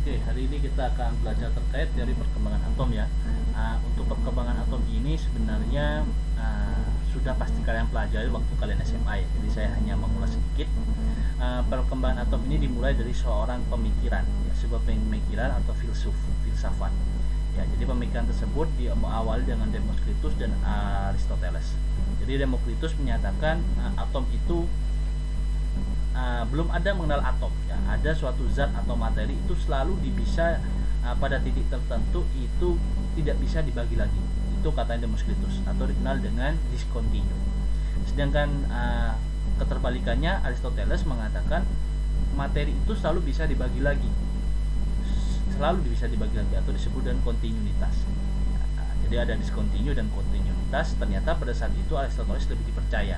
Oke, hari ini kita akan belajar terkait dari perkembangan atom ya. Untuk perkembangan atom ini sebenarnya sudah pasti kalian pelajari waktu kalian SMA ya. Jadi saya hanya mengulas sedikit. Perkembangan atom ini dimulai dari seorang pemikiran, ya, sebuah pemikiran atau filsafat. Ya, jadi pemikiran tersebut diawali dengan Demokritus dan Aristoteles. Jadi Demokritus menyatakan atom itu belum ada mengenal atom ya. Ada suatu zat atau materi itu selalu bisa pada titik tertentu itu tidak bisa dibagi lagi. Itu katanya Demokritus atau dikenal dengan discontinue. Sedangkan keterbalikannya Aristoteles mengatakan materi itu selalu bisa dibagi lagi. Selalu bisa dibagi lagi atau disebut dengan kontinuitas. Jadi ada discontinue dan kontinuitas. Ternyata pada saat itu Aristoteles lebih dipercaya.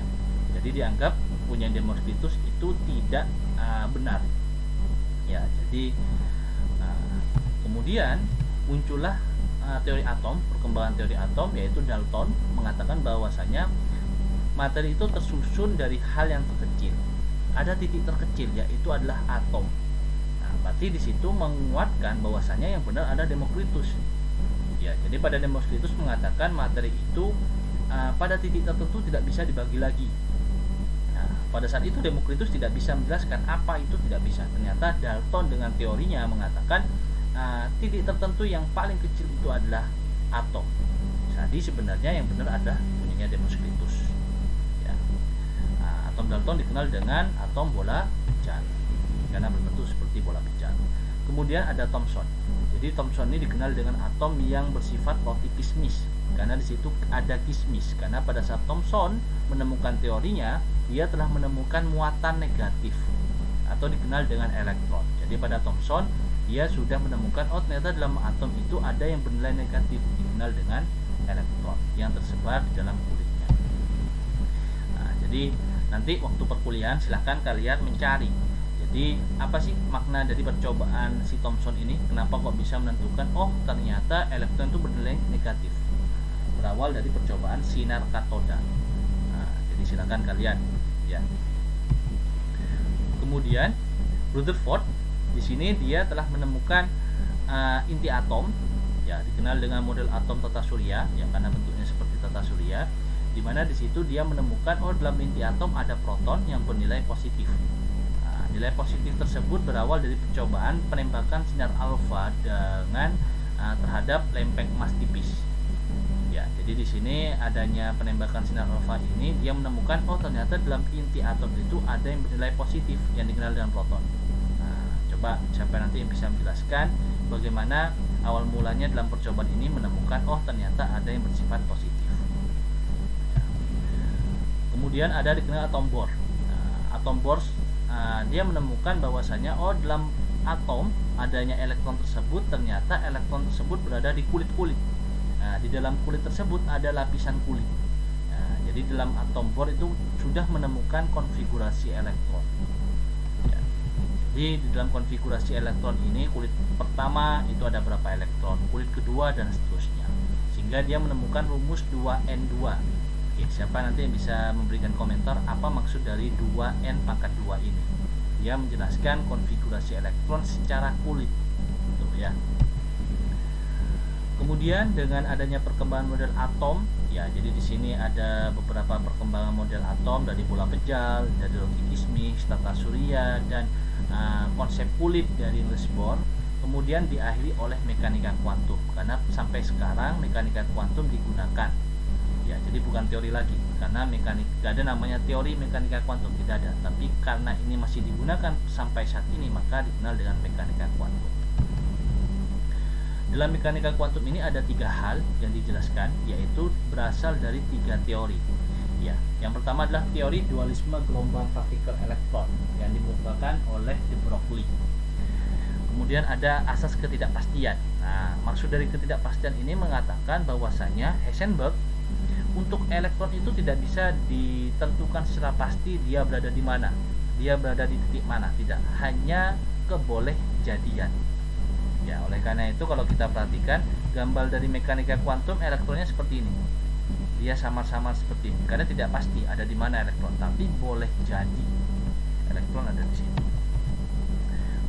Jadi dianggap punya Demokritus itu tidak benar. Ya, jadi kemudian muncullah teori atom, perkembangan teori atom, yaitu Dalton mengatakan bahwasanya materi itu tersusun dari hal yang terkecil. Ada titik terkecil, yaitu adalah atom. Nah, berarti di situ menguatkan bahwasanya yang benar ada Demokritus. Ya, jadi pada Demokritus mengatakan materi itu pada titik tertentu tidak bisa dibagi lagi. Pada saat itu Demokritus tidak bisa menjelaskan apa itu tidak bisa. Ternyata Dalton dengan teorinya mengatakan titik tertentu yang paling kecil itu adalah atom. Jadi sebenarnya yang benar adalah punyanya Demokritus. Ya. Atom Dalton dikenal dengan atom bola pecahan karena berbentuk seperti bola pecahan. Kemudian ada Thomson. Jadi Thomson ini dikenal dengan atom yang bersifat roti kismis karena di situ ada kismis. Karena pada saat Thomson menemukan teorinya, dia telah menemukan muatan negatif atau dikenal dengan elektron. Jadi pada Thomson dia sudah menemukan ternyata dalam atom itu ada yang bernilai negatif, dikenal dengan elektron yang tersebar di dalam kulitnya. Jadi nanti waktu perkuliahan silahkan kalian mencari. Jadi apa sih makna dari percobaan si Thomson ini? Kenapa kok bisa menentukan ternyata elektron itu bernilai negatif? Berawal dari percobaan sinar katoda. Jadi silakan kalian ya. Kemudian Rutherford di sini dia telah menemukan inti atom ya, dikenal dengan model atom tata surya ya, karena bentuknya seperti tata surya, di mana di situ dia menemukan dalam inti atom ada proton yang bernilai positif. Nilai positif tersebut berawal dari percobaan penembakan sinar alfa dengan terhadap lempeng emas tipis. Ya, jadi di sini adanya penembakan sinar alfa ini dia menemukan ternyata dalam inti atom itu ada yang bernilai positif yang dikenal dengan proton. Coba siapa nanti yang bisa menjelaskan bagaimana awal mulanya dalam percobaan ini menemukan ternyata ada yang bersifat positif. Ya. Kemudian ada dikenal atom Bohr. Atom Bohr dia menemukan bahwasanya dalam atom adanya elektron tersebut, ternyata elektron tersebut berada di kulit-kulit. Di dalam kulit tersebut ada lapisan kulit. Jadi dalam atom Bohr itu sudah menemukan konfigurasi elektron. Ya. Jadi di dalam konfigurasi elektron ini kulit pertama itu ada berapa elektron, kulit kedua dan seterusnya. Sehingga dia menemukan rumus 2n2. Oke, siapa nanti yang bisa memberikan komentar apa maksud dari 2n pangkat 2 ini? Dia menjelaskan konfigurasi elektron secara kulit. Tuh ya. Kemudian dengan adanya perkembangan model atom, ya jadi di sini ada beberapa perkembangan model atom dari bola pejal, dari roti kismis, tata surya, dan konsep kulit dari Niels Bohr. Kemudian diakhiri oleh mekanika kuantum, karena sampai sekarang mekanika kuantum digunakan. Ya, jadi bukan teori lagi, karena tidak ada namanya teori mekanika kuantum, tidak ada. Tapi karena ini masih digunakan sampai saat ini, maka dikenal dengan mekanika kuantum. Dalam mekanika kuantum ini ada 3 hal yang dijelaskan, yaitu berasal dari 3 teori. Ya, yang pertama adalah teori dualisme gelombang partikel elektron yang dikemukakan oleh de Broglie. Kemudian ada asas ketidakpastian. Maksud dari ketidakpastian ini mengatakan bahwasanya Heisenberg untuk elektron itu tidak bisa ditentukan secara pasti dia berada di mana, dia berada di titik mana, tidak, hanya kebolehjadian. Ya, oleh karena itu kalau kita perhatikan gambar dari mekanika kuantum, elektronnya seperti ini. Dia samar-samar seperti ini karena tidak pasti ada di mana elektron, tapi boleh jadi elektron ada di sini.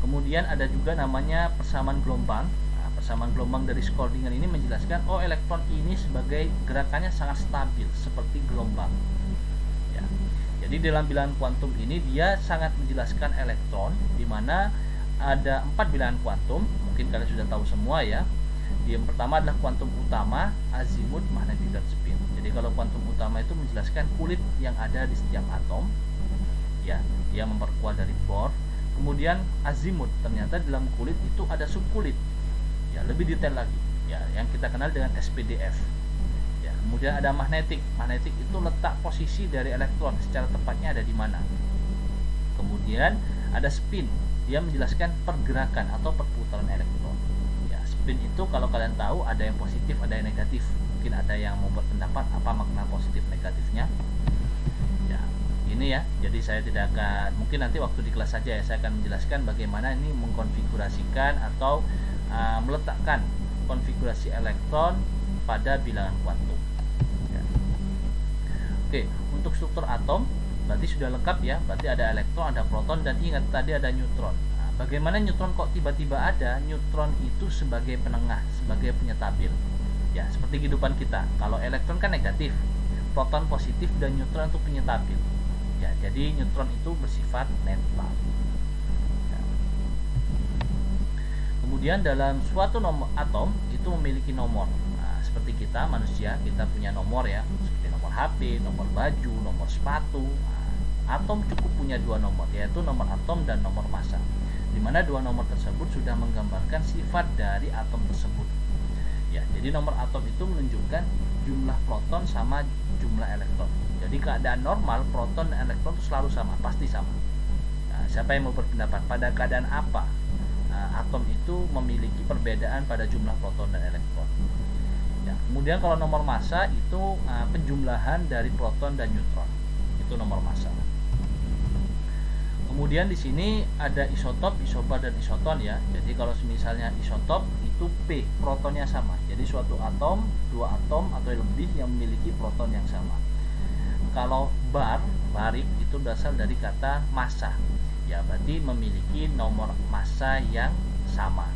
Kemudian ada juga namanya persamaan gelombang. Nah, persamaan gelombang dari Schrödinger ini menjelaskan elektron ini sebagai gerakannya sangat stabil seperti gelombang. Ya. Jadi dalam bilangan kuantum ini dia sangat menjelaskan elektron, di mana ada 4 bilangan kuantum. Mungkin kalian sudah tahu semua ya. Yang pertama adalah kuantum utama, azimut, magnetik, dan spin. Jadi kalau kuantum utama itu menjelaskan kulit yang ada di setiap atom. Ya, dia memperkuat dari Bohr. Kemudian azimut, ternyata dalam kulit itu ada subkulit. Ya, lebih detail lagi. Ya, yang kita kenal dengan SPDF. Ya, kemudian ada magnetik. Magnetik itu letak posisi dari elektron secara tepatnya ada di mana. Kemudian ada spin. Dia menjelaskan pergerakan atau perputaran elektron. Ya, spin itu kalau kalian tahu ada yang positif, ada yang negatif. Mungkin ada yang mau berpendapat apa makna positif negatifnya. Ya, ini ya. Jadi saya tidak akan, mungkin nanti waktu di kelas saja ya, saya akan menjelaskan bagaimana ini mengkonfigurasikan atau meletakkan konfigurasi elektron pada bilangan kuantum. Ya. Oke, untuk struktur atom berarti sudah lengkap ya. Berarti ada elektron, ada proton, dan ingat tadi ada neutron. Nah, bagaimana neutron kok tiba-tiba ada? Neutron itu sebagai penengah, sebagai penyetabil. Ya, seperti kehidupan kita. Kalau elektron kan negatif, proton positif, dan neutron itu penyetabil. Ya, jadi neutron itu bersifat netral. Ya. Kemudian dalam suatu nomor atom itu memiliki nomor. Nah, seperti kita manusia, kita punya nomor ya, seperti nomor HP, nomor baju, nomor sepatu. Nah, atom cukup punya 2 nomor, yaitu nomor atom dan nomor massa. Di mana 2 nomor tersebut sudah menggambarkan sifat dari atom tersebut. Ya, jadi nomor atom itu menunjukkan jumlah proton sama jumlah elektron. Jadi keadaan normal proton dan elektron itu selalu sama, pasti sama. Nah, siapa yang mau berpendapat pada keadaan apa atom itu memiliki perbedaan pada jumlah proton dan elektron? Ya, kemudian kalau nomor massa itu penjumlahan dari proton dan neutron, itu nomor massa. Kemudian di sini ada isotop, isobar, dan isoton ya. Jadi kalau misalnya isotop itu P, protonnya sama. Jadi suatu atom, 2 atom atau lebih yang memiliki proton yang sama. Kalau barik itu berasal dari kata massa. Ya, berarti memiliki nomor massa yang sama.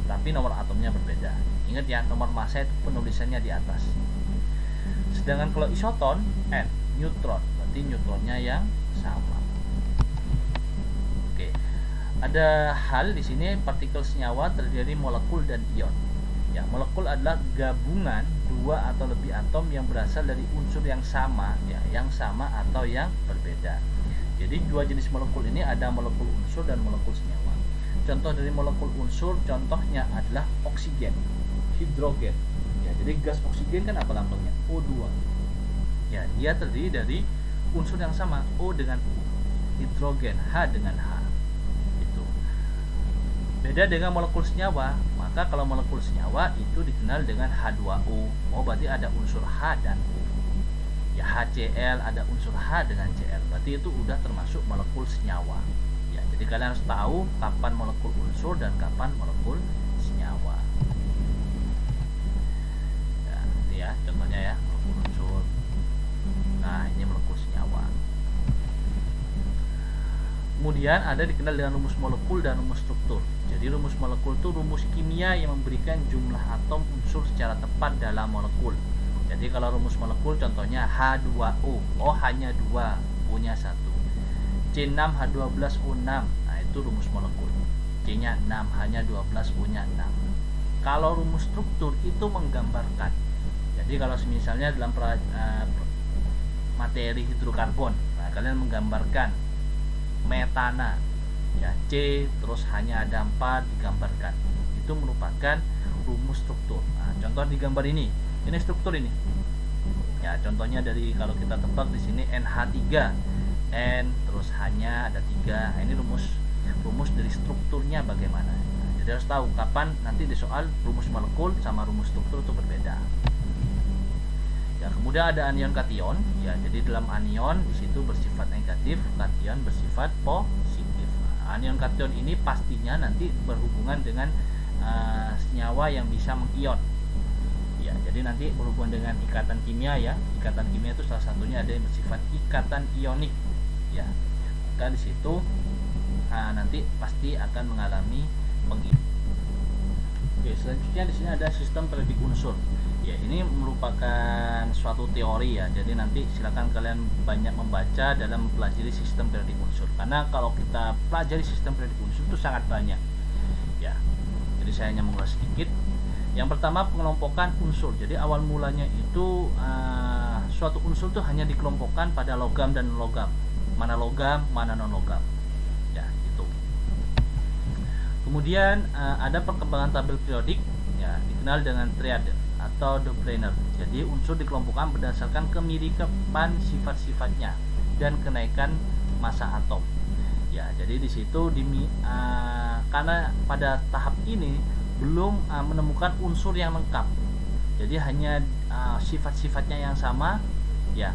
Tapi nomor atomnya berbeda. Ingat ya, nomor massa itu penulisannya di atas. Sedangkan kalau isoton, N, neutron, berarti neutronnya yang sama. Oke. Ada hal di sini, partikel senyawa terdiri dari molekul dan ion. Ya, molekul adalah gabungan 2 atau lebih atom yang berasal dari unsur yang sama, ya, yang sama atau yang berbeda. Jadi 2 jenis molekul ini ada molekul unsur dan molekul senyawa. Contoh dari molekul unsur, contohnya adalah oksigen, hidrogen. Ya, jadi gas oksigen kan apa lambangnya? O2. Ya, dia terdiri dari unsur yang sama, O dengan U. Hidrogen, H dengan H. Itu. Beda dengan molekul senyawa. Maka kalau molekul senyawa itu dikenal dengan H2O. Berarti ada unsur H dan U. Ya, HCl ada unsur H dengan Cl. Berarti itu udah termasuk molekul senyawa. Ya, jadi kalian harus tahu kapan molekul unsur dan kapan molekul senyawa. Ya, ini ya contohnya ya, molekul unsur. Nah, ini molekul senyawa. Kemudian ada dikenal dengan rumus molekul dan rumus struktur. Jadi rumus molekul itu rumus kimia yang memberikan jumlah atom unsur secara tepat dalam molekul. Jadi kalau rumus molekul contohnya H2O, O hanya 2, O-nya 1. C6H12O6, nah itu rumus molekul. C-nya 6, hanya 12, O-nya 6. Kalau rumus struktur itu menggambarkan. Jadi kalau misalnya dalam materi hidrokarbon, nah kalian menggambarkan metana, ya C terus hanya ada 4 digambarkan. Itu merupakan rumus struktur. Nah, contoh di gambar ini struktur ini. Ya, contohnya dari kalau kita tebak di sini NH3, N terus hanya ada 3. Nah, ini rumus dari strukturnya bagaimana. Nah, jadi harus tahu kapan nanti di soal rumus molekul sama rumus struktur itu berbeda. Ya, kemudian ada anion kation. Ya, jadi dalam anion di situ bersifat negatif, kation bersifat positif. Nah, anion kation ini pastinya nanti berhubungan dengan senyawa yang bisa mengion. Ya, jadi nanti berhubungan dengan ikatan kimia ya. Ikatan kimia itu salah satunya ada yang bersifat ikatan ionik. Ya, maka di situ nanti pasti akan mengalami pengimpanan. Oke, selanjutnya di sini ada sistem periodik unsur. Ya, ini merupakan suatu teori ya. Jadi nanti silakan kalian banyak membaca dalam mempelajari sistem periodik unsur. Karena kalau kita pelajari sistem periodik unsur itu sangat banyak. Ya. Jadi saya hanya mengulas sedikit. Yang pertama, pengelompokan unsur. Jadi awal mulanya itu suatu unsur itu hanya dikelompokkan pada logam dan non-logam. Mana logam, mana non-logam. Ya, itu. Kemudian ada perkembangan tabel periodik, ya, dikenal dengan triade atau doublener. Jadi unsur dikelompokkan berdasarkan kemiripan sifat-sifatnya dan kenaikan massa atom. Ya, jadi di situ karena pada tahap ini belum menemukan unsur yang lengkap. Jadi hanya sifat-sifatnya yang sama, ya,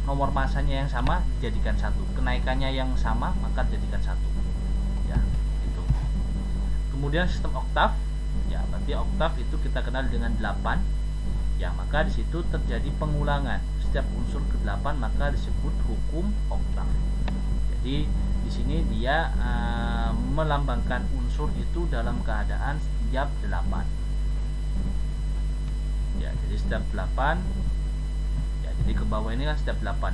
nomor massanya yang sama dijadikan satu, kenaikannya yang sama maka dijadikan satu. Ya, itu. Kemudian sistem oktav, ya, berarti oktav itu kita kenal dengan 8. Ya, maka di situ terjadi pengulangan setiap unsur ke-8, maka disebut hukum oktav. Jadi di sini dia melambangkan unsur itu dalam keadaan setiap 8. Ya, jadi setiap 8. Ya, jadi ke bawah ini kan setiap 8.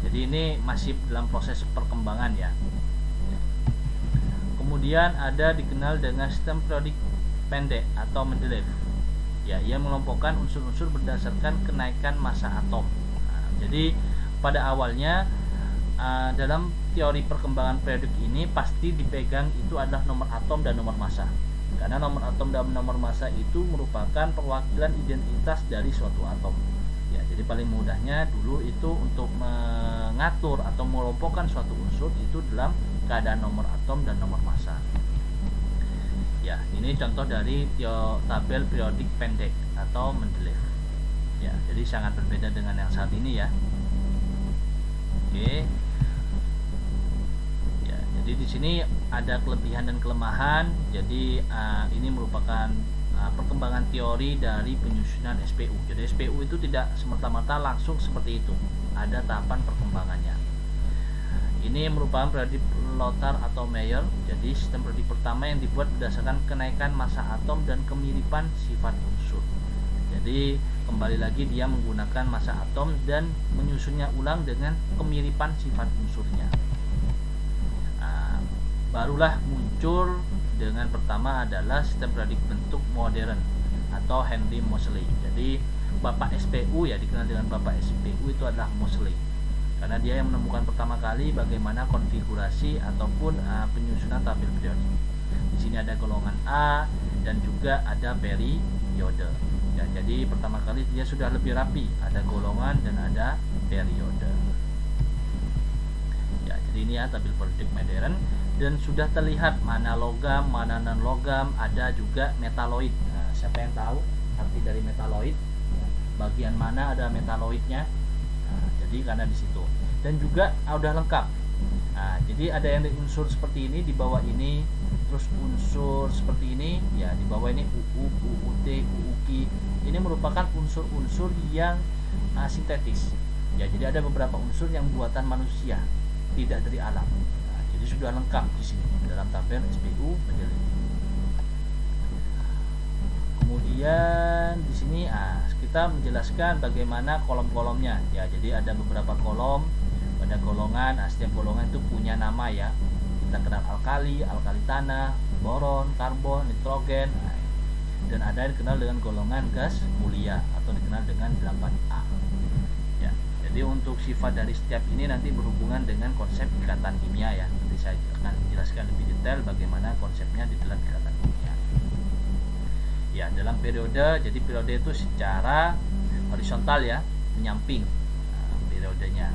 Jadi ini masih dalam proses perkembangan ya. Kemudian ada dikenal dengan sistem periodik pendek atau Mendeleev. Ya, ia mengelompokkan unsur-unsur berdasarkan kenaikan massa atom. Jadi pada awalnya dalam teori perkembangan periodik ini pasti dipegang itu adalah nomor atom dan nomor massa. Karena nomor atom dan nomor massa itu merupakan perwakilan identitas dari suatu atom. Ya, jadi paling mudahnya dulu itu untuk mengatur atau mengelompokkan suatu unsur itu dalam keadaan nomor atom dan nomor massa. Ya, ini contoh dari tabel periodik pendek atau Mendeleev. Ya, jadi sangat berbeda dengan yang saat ini ya. Oke. Ya, jadi di sini ada kelebihan dan kelemahan. Jadi ini merupakan perkembangan teori dari penyusunan SPU. Jadi SPU itu tidak semata-mata langsung seperti itu. Ada tahapan perkembangannya. Ini merupakan periodik Lothar atau Meyer. Jadi sistem periodik pertama yang dibuat berdasarkan kenaikan massa atom dan kemiripan sifat unsur. Jadi kembali lagi dia menggunakan massa atom dan menyusunnya ulang dengan kemiripan sifat unsurnya. Barulah muncul dengan pertama adalah sistem periodik bentuk modern atau Henry Moseley. Jadi bapak SPU ya, dikenal dengan bapak SPU itu adalah Moseley. Karena dia yang menemukan pertama kali bagaimana konfigurasi ataupun penyusunan tabel periodik. Di sini ada golongan A dan juga ada periode. Ya, jadi pertama kali dia sudah lebih rapi, ada golongan dan ada periode. Ya, jadi ini ya tabel periodik modern dan sudah terlihat mana logam, mana non logam, ada juga metaloid. Nah, siapa yang tahu arti dari metaloid? Bagian mana ada metaloidnya? Jadi karena di situ dan juga udah lengkap. Nah, jadi ada yang unsur seperti ini di bawah ini, terus unsur seperti ini ya di bawah ini UU, UUT, UUK. Ini merupakan unsur-unsur yang sintetis. Ya, jadi ada beberapa unsur yang buatan manusia, tidak dari alam. Nah, jadi sudah lengkap di sini dalam tabel SPU Mendeleev. Kemudian di sini kita menjelaskan bagaimana kolom-kolomnya. Ya, jadi ada beberapa kolom pada golongan. Setiap golongan itu punya nama ya. Kita kenal alkali, alkali tanah, boron, karbon, nitrogen. Dan ada yang dikenal dengan golongan gas mulia atau dikenal dengan 8A. Ya, jadi untuk sifat dari setiap ini nanti berhubungan dengan konsep ikatan kimia ya. Nanti saya akan menjelaskan lebih detail bagaimana konsepnya di dalam ikatan kimia. Ya, dalam periode, jadi periode itu secara horizontal ya, menyamping periodenya.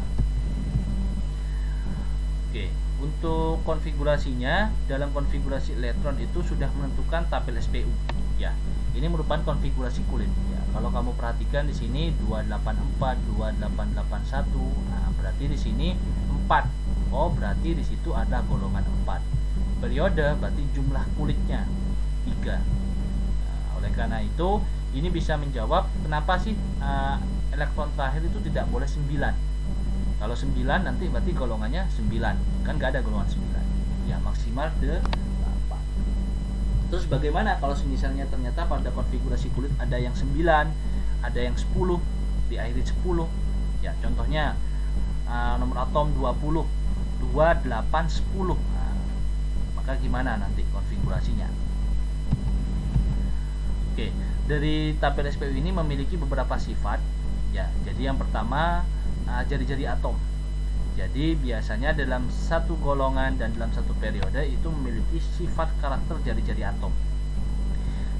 Oke, untuk konfigurasinya, dalam konfigurasi elektron itu sudah menentukan tabel SPU. Ya, ini merupakan konfigurasi kulit. Ya, kalau kamu perhatikan di sini 284, 2881, nah berarti di sini 4. Oh, berarti di situ ada golongan 4. Periode berarti jumlah kulitnya 3. Oleh karena itu, ini bisa menjawab kenapa sih elektron terakhir itu tidak boleh 9. Kalau 9 nanti berarti golongannya 9, kan nggak ada golongan 9 ya, maksimal 8. Terus bagaimana kalau misalnya ternyata pada konfigurasi kulit ada yang 9, ada yang 10, diakhiri 10 ya, contohnya nomor atom 20, 2, 8, 10. Nah, maka gimana nanti konfigurasinya? Oke, dari tabel SPU ini memiliki beberapa sifat ya. Jadi yang pertama jari-jari atom. Jadi biasanya dalam satu golongan dan dalam satu periode itu memiliki sifat karakter jari-jari atom.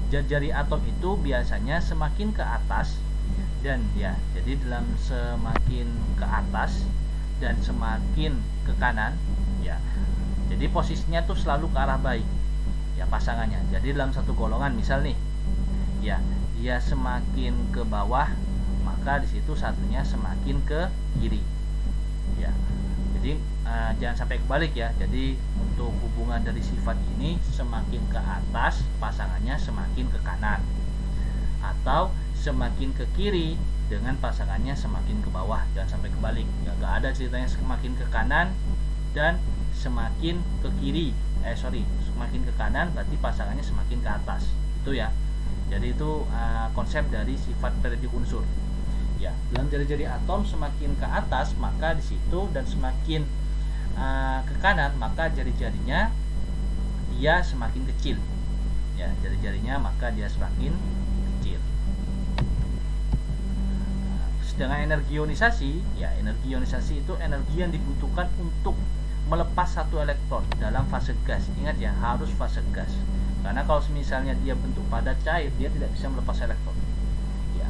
Jari-jari atom itu biasanya semakin ke atas dan ya, jadi dalam semakin ke atas dan semakin ke kanan ya. Jadi posisinya tuh selalu ke arah baik ya pasangannya. Jadi dalam satu golongan misal nih ya, dia semakin ke bawah, maka di situ satunya semakin ke kiri ya. Jadi jangan sampai kebalik ya. Jadi untuk hubungan dari sifat ini semakin ke atas pasangannya semakin ke kanan, atau semakin ke kiri dengan pasangannya semakin ke bawah. Jangan sampai kebalik ya, gak ada ceritanya semakin ke kanan dan semakin ke kiri, semakin ke kanan berarti pasangannya semakin ke atas, itu ya. Jadi itu konsep dari sifat periodik unsur ya. Dalam jari-jari atom semakin ke atas maka di situ, dan semakin ke kanan maka jari-jarinya dia semakin kecil ya, jari-jarinya maka dia semakin kecil. Sedangkan energi ionisasi ya, energi ionisasi itu energi yang dibutuhkan untuk melepas satu elektron dalam fase gas. Ingat ya, harus fase gas, karena kalau misalnya dia bentuk padat cair dia tidak bisa melepas elektron ya.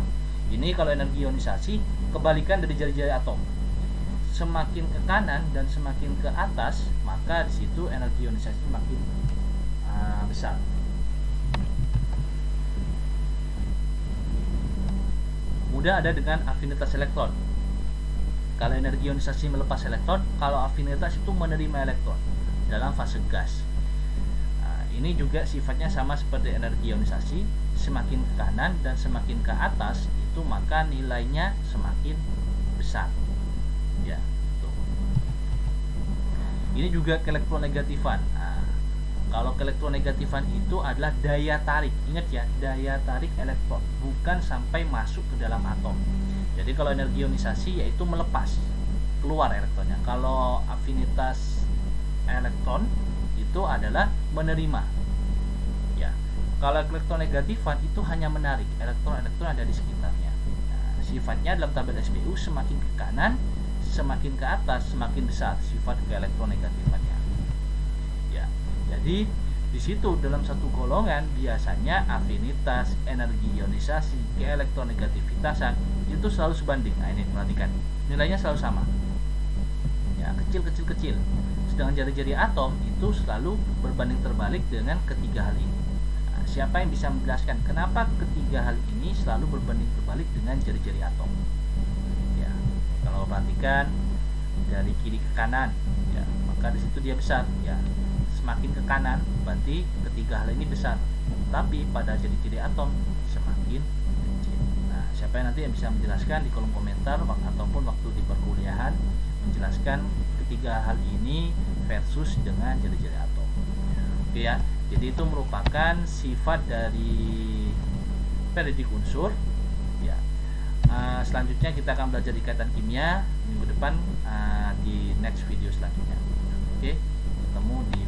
Ini kalau energi ionisasi kebalikan dari jari-jari atom, semakin ke kanan dan semakin ke atas maka di situ energi ionisasi makin besar. Mudah ada dengan afinitas elektron. Kalau energi ionisasi melepas elektron, kalau afinitas itu menerima elektron dalam fase gas. Ini juga sifatnya sama seperti energi ionisasi, semakin ke kanan dan semakin ke atas itu maka nilainya semakin besar ya. Tuh. Ini juga keelektronegatifan. Kalau keelektronegatifan itu adalah daya tarik, ingat ya, daya tarik elektron, bukan sampai masuk ke dalam atom. Jadi kalau energi ionisasi yaitu melepas, keluar elektronnya. Kalau afinitas elektron itu adalah menerima ya. Kalau elektronegatifan itu hanya menarik, elektron-elektron ada di sekitarnya. Nah, sifatnya dalam tabel SPU semakin ke kanan, semakin ke atas semakin besar sifat keelektronegatifannya ya. Jadi di situ dalam satu golongan biasanya afinitas, energi ionisasi, keelektronegativitasan itu selalu sebanding. Nah ini perhatikan, nilainya selalu sama ya, kecil. Sedangkan jari-jari atom itu selalu berbanding terbalik dengan ketiga hal ini. Nah, siapa yang bisa menjelaskan kenapa ketiga hal ini selalu berbanding terbalik dengan jari-jari atom ya? Kalau perhatikan dari kiri ke kanan ya, maka di situ dia besar ya. Semakin ke kanan berarti ketiga hal ini besar, tapi pada jari-jari atom semakin kecil. Nah, siapa yang nanti yang bisa menjelaskan di kolom komentar ataupun waktu di perkuliahan, menjelaskan ketiga hal ini versus dengan jari-jari atom. Oke ya, jadi itu merupakan sifat dari periodik unsur ya. Selanjutnya kita akan belajar ikatan kimia minggu depan di next video selanjutnya. Oke, ketemu di